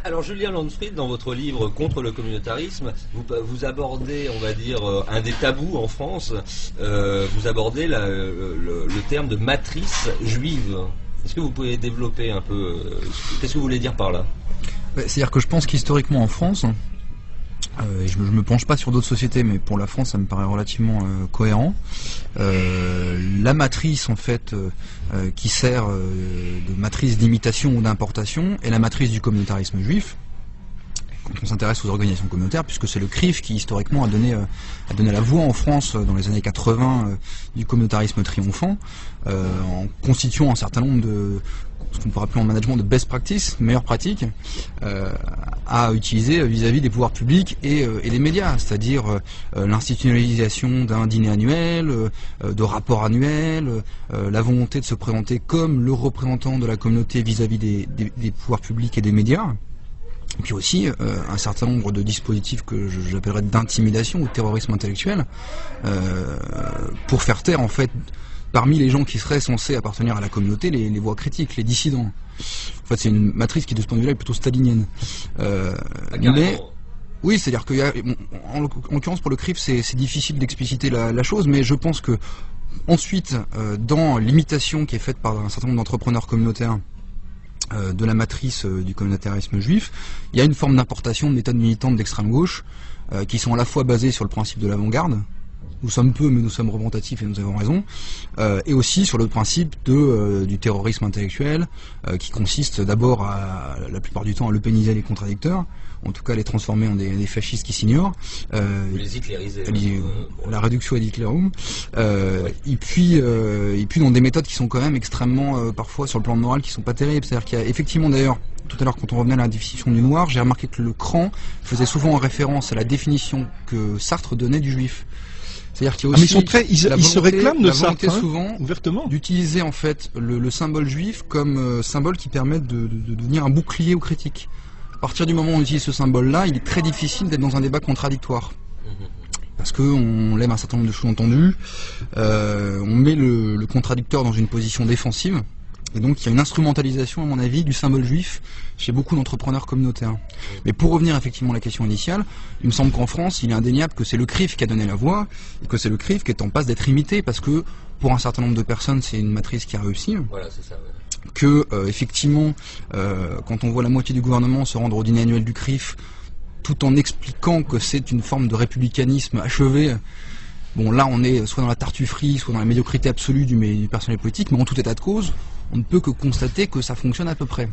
Alors Julien Lansfried, dans votre livre Contre le communautarisme, vous abordez, on va dire, un des tabous en France. Vous abordez le terme de matrice juive. Est-ce que vous pouvez développer un peu qu'est-ce que vous voulez dire par là? C'est-à-dire que je pense qu'historiquement en France, et je me penche pas sur d'autres sociétés, mais pour la France ça me paraît relativement cohérent, la matrice en fait qui sert de matrice d'imitation ou d'importation est la matrice du communautarisme juif, quand on s'intéresse aux organisations communautaires, puisque c'est le CRIF qui historiquement a donné la voix en France dans les années 80 du communautarisme triomphant, en constituant un certain nombre de ce qu'on pourrait appeler en management de best practice, meilleures pratiques, à utiliser vis-à-vis des pouvoirs publics et des médias, c'est-à-dire l'institutionnalisation d'un dîner annuel, de rapports annuels, la volonté de se présenter comme le représentant de la communauté vis-à-vis des pouvoirs publics et des médias. Et puis aussi un certain nombre de dispositifs que j'appellerais d'intimidation ou de terrorisme intellectuel, pour faire taire en fait parmi les gens qui seraient censés appartenir à la communauté les voix critiques, les dissidents. En fait, c'est une matrice qui de ce point de vue-là est plutôt stalinienne. Mais oui, c'est-à-dire que en l'occurrence pour le CRIF c'est difficile d'expliciter la chose, mais je pense que ensuite dans l'imitation qui est faite par un certain nombre d'entrepreneurs communautaires de la matrice du communautarisme juif, il y a une forme d'importation de méthodes militantes d'extrême gauche qui sont à la fois basées sur le principe de l'avant-garde, nous sommes peu mais nous sommes représentatifs et nous avons raison, et aussi sur le principe du terrorisme intellectuel qui consiste d'abord la plupart du temps à leupéniser les contradicteurs, en tout cas les transformer en des fascistes qui s'ignorent, les hitlériser, la réduction ad Hitlerum, et puis dans des méthodes qui sont quand même extrêmement parfois sur le plan moral qui sont pas terribles. C'est-à-dire qu'il y a effectivement d'ailleurs tout à l'heure quand on revenait à la définition du noir, j'ai remarqué que le Cran faisait souvent référence à la définition que Sartre donnait du juif. C'est-à-dire qu'il y a aussi ils se réclament de ça, souvent ouvertement, d'utiliser en fait le symbole juif comme symbole qui permet de devenir un bouclier aux critiques. À partir du moment où on utilise ce symbole-là, il est très difficile d'être dans un débat contradictoire. Parce qu'on lève un certain nombre de sous-entendus, on met le contradicteur dans une position défensive, et donc il y a une instrumentalisation, à mon avis, du symbole juif chez beaucoup d'entrepreneurs communautaires. Mais pour revenir effectivement à la question initiale, il me semble qu'en France, il est indéniable que c'est le CRIF qui a donné la voix, et que c'est le CRIF qui est en passe d'être imité, parce que pour un certain nombre de personnes, c'est une matrice qui a réussi. Voilà, c'est ça, ouais. Que effectivement, quand on voit la moitié du gouvernement se rendre au dîner annuel du CRIF, tout en expliquant que c'est une forme de républicanisme achevé, bon là on est soit dans la tartufferie, soit dans la médiocrité absolue du personnel politique, mais en tout état de cause, on ne peut que constater que ça fonctionne à peu près.